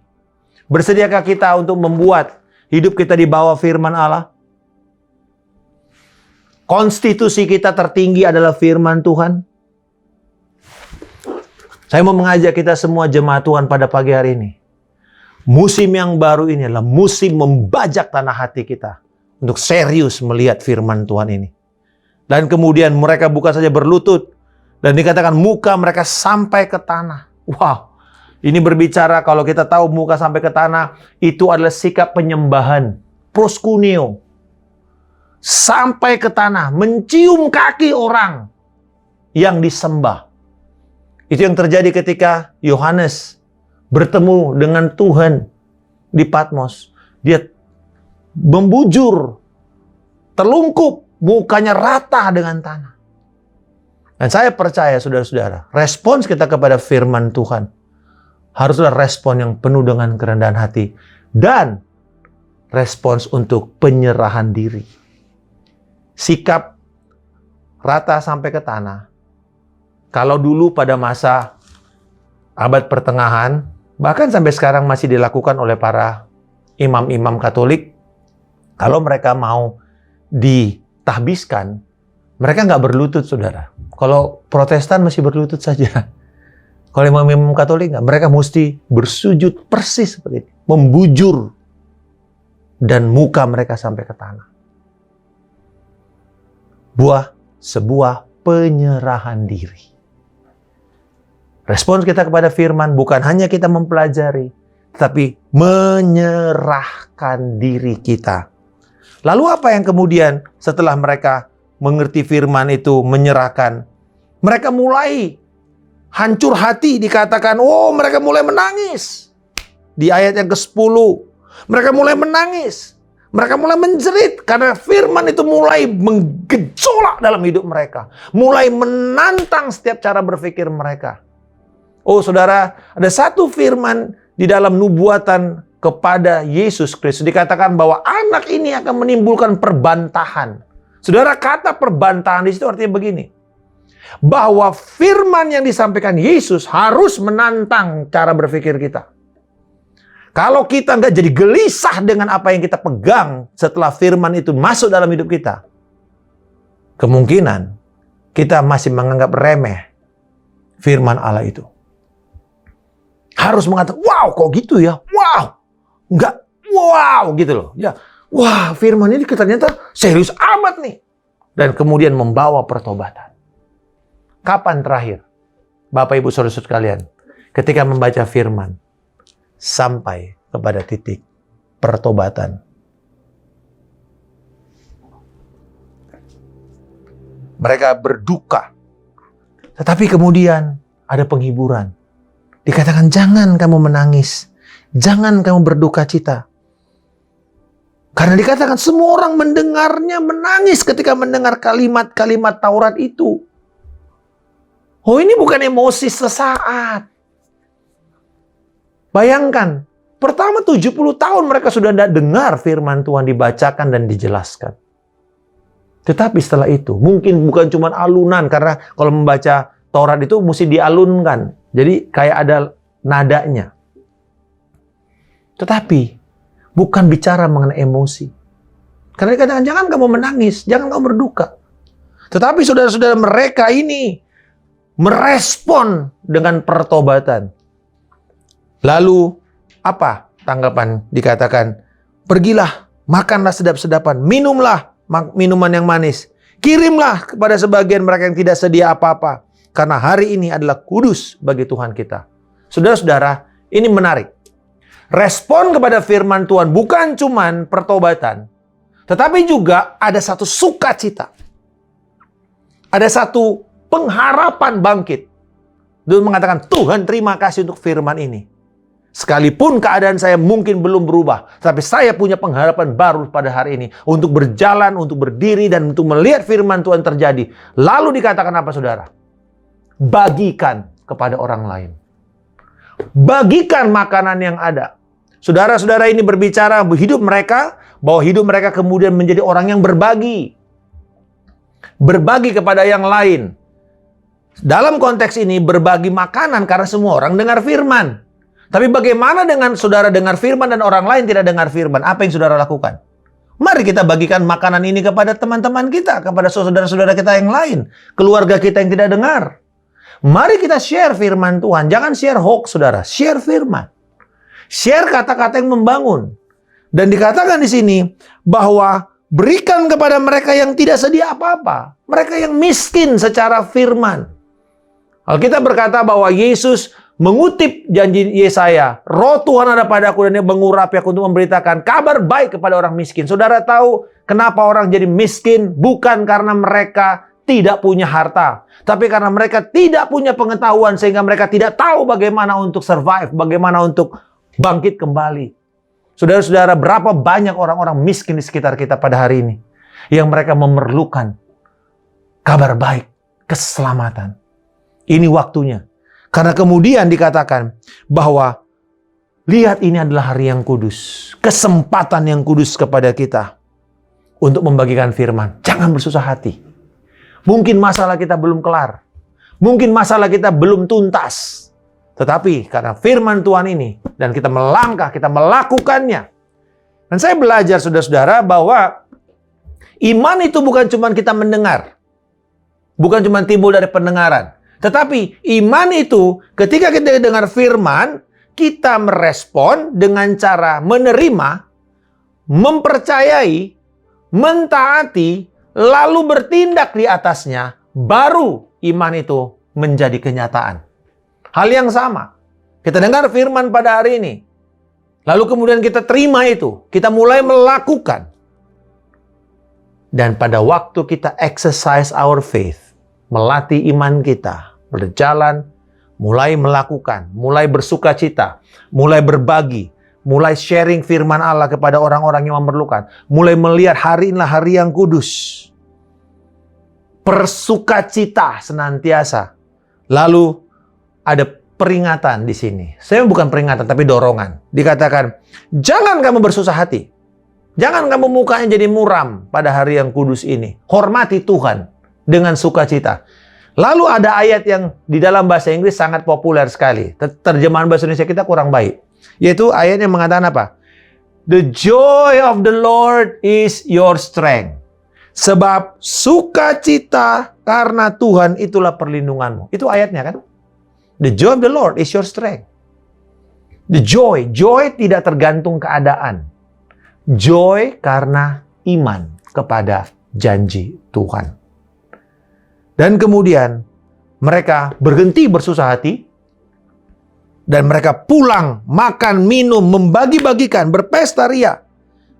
Speaker 3: Bersediakah kita untuk membuat hidup kita di bawah firman Allah? Konstitusi kita tertinggi adalah firman Tuhan. Saya mau mengajak kita semua jemaat Tuhan pada pagi hari ini. Musim yang baru ini adalah musim membajak tanah hati kita untuk serius melihat firman Tuhan ini. Dan kemudian mereka bukan saja berlutut, dan dikatakan muka mereka sampai ke tanah. Wow, ini berbicara kalau kita tahu muka sampai ke tanah, itu adalah sikap penyembahan. Proskuneo. Sampai ke tanah, mencium kaki orang yang disembah. Itu yang terjadi ketika Yohanes bertemu dengan Tuhan di Patmos. Dia membujur, terlungkup, mukanya rata dengan tanah. Dan saya percaya saudara-saudara, respons kita kepada firman Tuhan haruslah respon yang penuh dengan kerendahan hati. Dan respons untuk penyerahan diri. Sikap rata sampai ke tanah. Kalau dulu pada masa abad pertengahan, bahkan sampai sekarang masih dilakukan oleh para imam-imam Katolik, kalau mereka mau ditahbiskan, mereka nggak berlutut, saudara. Kalau Protestan masih berlutut saja. Kalau imam-imam Katolik nggak, mereka mesti bersujud persis seperti ini, membujur, dan muka mereka sampai ke tanah. Sebuah penyerahan diri. Respons kita kepada firman bukan hanya kita mempelajari, tetapi menyerahkan diri kita. Lalu apa yang kemudian setelah mereka mengerti firman itu, menyerahkan, mereka mulai hancur hati, dikatakan, mereka mulai menangis. Di ayat yang ke-10, mereka mulai menangis. Mereka mulai menjerit karena firman itu mulai menggejolak dalam hidup mereka. Mulai menantang setiap cara berpikir mereka. Oh saudara, ada satu firman di dalam nubuatan kepada Yesus Kristus. Dikatakan bahwa anak ini akan menimbulkan perbantahan. Saudara, kata perbantahan di situ artinya begini. Bahwa firman yang disampaikan Yesus harus menantang cara berpikir kita. Kalau kita nggak jadi gelisah dengan apa yang kita pegang setelah firman itu masuk dalam hidup kita, kemungkinan kita masih menganggap remeh firman Allah itu. Harus mengatakan, wow kok gitu ya, wow, nggak, wow gitu loh. Ya, wah firman ini ternyata serius amat nih. Dan kemudian membawa pertobatan. Kapan terakhir, Bapak Ibu Saudara-saudara sekalian, ketika membaca firman, sampai kepada titik pertobatan? Mereka berduka. Tetapi kemudian ada penghiburan. Dikatakan jangan kamu menangis. Jangan kamu berduka cita. Karena dikatakan semua orang mendengarnya menangis ketika mendengar kalimat-kalimat Taurat itu. Oh, ini bukan emosi sesaat. Bayangkan, pertama 70 tahun mereka sudah tidak dengar firman Tuhan dibacakan dan dijelaskan. Tetapi setelah itu, mungkin bukan cuma alunan, karena kalau membaca Taurat itu mesti dialunkan. Jadi kayak ada nadanya. Tetapi bukan bicara mengenai emosi. Karena dikatakan jangan kamu menangis, jangan kamu berduka. Tetapi saudara-saudara, mereka ini merespon dengan pertobatan. Lalu apa tanggapan? Dikatakan, pergilah, makanlah sedap-sedapan, minumlah minuman yang manis. Kirimlah kepada sebagian mereka yang tidak sedia apa-apa. Karena hari ini adalah kudus bagi Tuhan kita. Saudara-saudara, ini menarik. Respon kepada firman Tuhan bukan cuman pertobatan, tetapi juga ada satu sukacita. Ada satu pengharapan bangkit. Dia mengatakan, Tuhan terima kasih untuk firman ini. Sekalipun keadaan saya mungkin belum berubah, tapi saya punya pengharapan baru pada hari ini. Untuk berjalan, untuk berdiri, dan untuk melihat firman Tuhan terjadi. Lalu dikatakan apa saudara? Bagikan kepada orang lain. Bagikan makanan yang ada. Saudara-saudara ini berbicara hidup mereka, bahwa hidup mereka kemudian menjadi orang yang berbagi. Berbagi kepada yang lain. Dalam konteks ini berbagi makanan karena semua orang dengar firman. Tapi bagaimana dengan saudara dengar firman dan orang lain tidak dengar firman? Apa yang saudara lakukan? Mari kita bagikan makanan ini kepada teman-teman kita, kepada saudara-saudara kita yang lain, keluarga kita yang tidak dengar. Mari kita share firman Tuhan. Jangan share hoax, saudara. Share firman. Share kata-kata yang membangun. Dan dikatakan di sini bahwa berikan kepada mereka yang tidak sedia apa-apa. Mereka yang miskin secara firman. Alkitab berkata bahwa Yesus mengutip janji Yesaya, Roh Tuhan ada padaku dan Dia mengurapi aku untuk memberitakan kabar baik kepada orang miskin. Saudara tahu kenapa orang jadi miskin? Bukan karena mereka tidak punya harta, tapi karena mereka tidak punya pengetahuan sehingga mereka tidak tahu bagaimana untuk survive, bagaimana untuk bangkit kembali. Saudara-saudara, berapa banyak orang-orang miskin di sekitar kita pada hari ini yang mereka memerlukan kabar baik, keselamatan. Ini waktunya. Karena kemudian dikatakan bahwa lihat ini adalah hari yang kudus, kesempatan yang kudus kepada kita untuk membagikan firman. Jangan bersusah hati. Mungkin masalah kita belum kelar. Mungkin masalah kita belum tuntas. Tetapi karena firman Tuhan ini, dan kita melangkah, kita melakukannya. Dan saya belajar saudara-saudara bahwa iman itu bukan cuma kita mendengar. Bukan cuma timbul dari pendengaran. Tetapi iman itu ketika kita dengar firman, kita merespon dengan cara menerima, mempercayai, mentaati, lalu bertindak di atasnya, baru iman itu menjadi kenyataan. Hal yang sama. Kita dengar firman pada hari ini. Lalu kemudian kita terima itu. Kita mulai melakukan. Dan pada waktu kita exercise our faith, melatih iman kita, berjalan, mulai melakukan, mulai bersuka cita, mulai berbagi, mulai sharing firman Allah kepada orang-orang yang memerlukan, mulai melihat hari inilah hari yang kudus. Bersukacita senantiasa. Lalu ada peringatan di sini. Saya bukan peringatan, tapi dorongan. Dikatakan, jangan kamu bersusah hati. Jangan kamu mukanya jadi muram pada hari yang kudus ini. Hormati Tuhan dengan sukacita. Lalu ada ayat yang di dalam bahasa Inggris sangat populer sekali. Terjemahan bahasa Indonesia kita kurang baik. Yaitu ayat yang mengatakan apa? The joy of the Lord is your strength. Sebab sukacita karena Tuhan itulah perlindunganmu. Itu ayatnya kan? The joy of the Lord is your strength. The joy tidak tergantung keadaan. Joy karena iman kepada janji Tuhan. Dan kemudian mereka berhenti bersusah hati. Dan mereka pulang, makan, minum, membagi-bagikan, berpesta ria.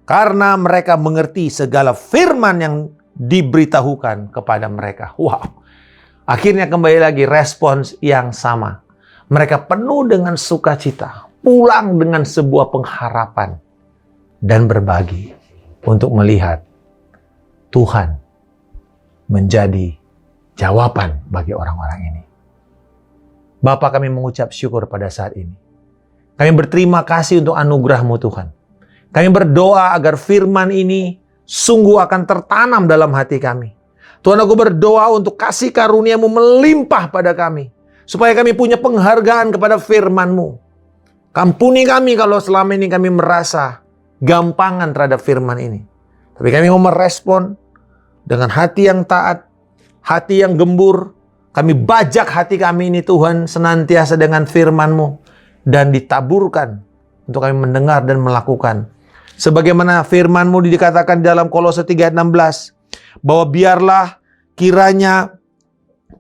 Speaker 3: Karena mereka mengerti segala firman yang diberitahukan kepada mereka. Wow. Akhirnya kembali lagi respons yang sama. Mereka penuh dengan sukacita. Pulang dengan sebuah pengharapan. Dan berbagi. Untuk melihat Tuhan menjadi jawaban bagi orang-orang ini. Bapa, kami mengucap syukur pada saat ini. Kami berterima kasih untuk anugerah-Mu Tuhan. Kami berdoa agar firman ini sungguh akan tertanam dalam hati kami. Tuhan, aku berdoa untuk kasih karunia-Mu melimpah pada kami. Supaya kami punya penghargaan kepada firman-Mu. Ampuni kami kalau selama ini kami merasa gampangan terhadap firman ini. Tapi kami mau merespon dengan hati yang taat, hati yang gembur. Kami bajak hati kami ini Tuhan senantiasa dengan firman-Mu. Dan ditaburkan untuk kami mendengar dan melakukan. Sebagaimana firman-Mu dikatakan dalam Kolose 3 ayat 16. Bahwa biarlah kiranya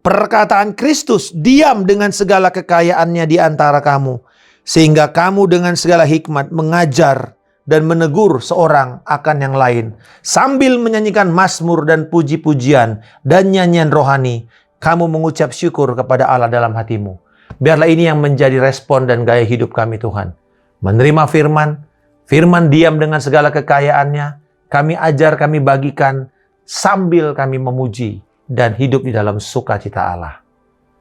Speaker 3: perkataan Kristus diam dengan segala kekayaannya di antara kamu. Sehingga kamu dengan segala hikmat mengajar dan menegur seorang akan yang lain. Sambil menyanyikan mazmur dan puji-pujian dan nyanyian rohani. Kamu mengucap syukur kepada Allah dalam hatimu. Biarlah ini yang menjadi respon dan gaya hidup kami Tuhan. Menerima firman, firman diam dengan segala kekayaannya. Kami ajar, kami bagikan sambil kami memuji dan hidup di dalam sukacita Allah.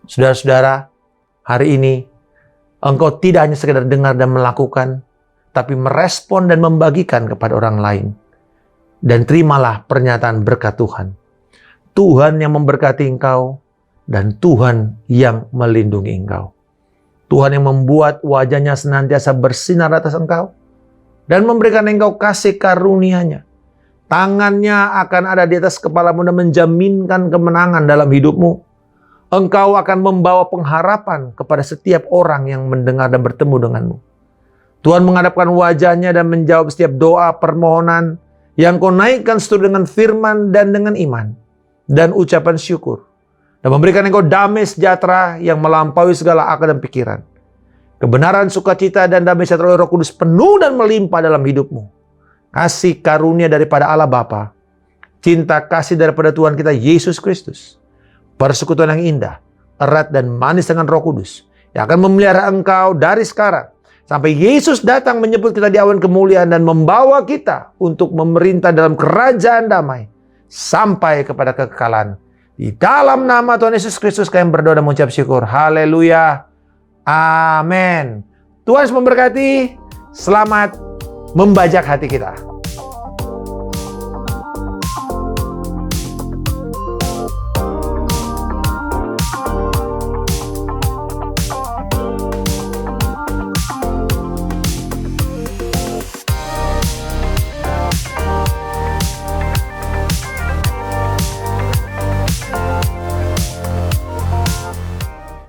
Speaker 3: Saudara-saudara, hari ini engkau tidak hanya sekedar dengar dan melakukan, tapi merespon dan membagikan kepada orang lain. Dan terimalah pernyataan berkat Tuhan. Tuhan yang memberkati engkau dan Tuhan yang melindungi engkau. Tuhan yang membuat wajahnya senantiasa bersinar atas engkau dan memberikan engkau kasih karunia-Nya. Tangannya akan ada di atas kepalamu dan menjaminkan kemenangan dalam hidupmu. Engkau akan membawa pengharapan kepada setiap orang yang mendengar dan bertemu denganmu. Tuhan menghadapkan wajahnya dan menjawab setiap doa permohonan yang kau naikkan seturut dengan firman dan dengan iman dan ucapan syukur. Dan memberikan engkau damai sejahtera yang melampaui segala akal dan pikiran. Kebenaran, sukacita, dan damai sejahtera oleh Roh Kudus penuh dan melimpah dalam hidupmu. Kasih karunia daripada Allah Bapa, cinta kasih daripada Tuhan kita Yesus Kristus, persekutuan yang indah, erat dan manis dengan Roh Kudus, yang akan memelihara engkau dari sekarang, sampai Yesus datang menyebut kita di awan kemuliaan dan membawa kita untuk memerintah dalam kerajaan damai, sampai kepada kekekalan. Di dalam nama Tuhan Yesus Kristus kami berdoa dan mengucap syukur. Haleluya. Amin. Tuhan memberkati. Selamat membajak hati kita.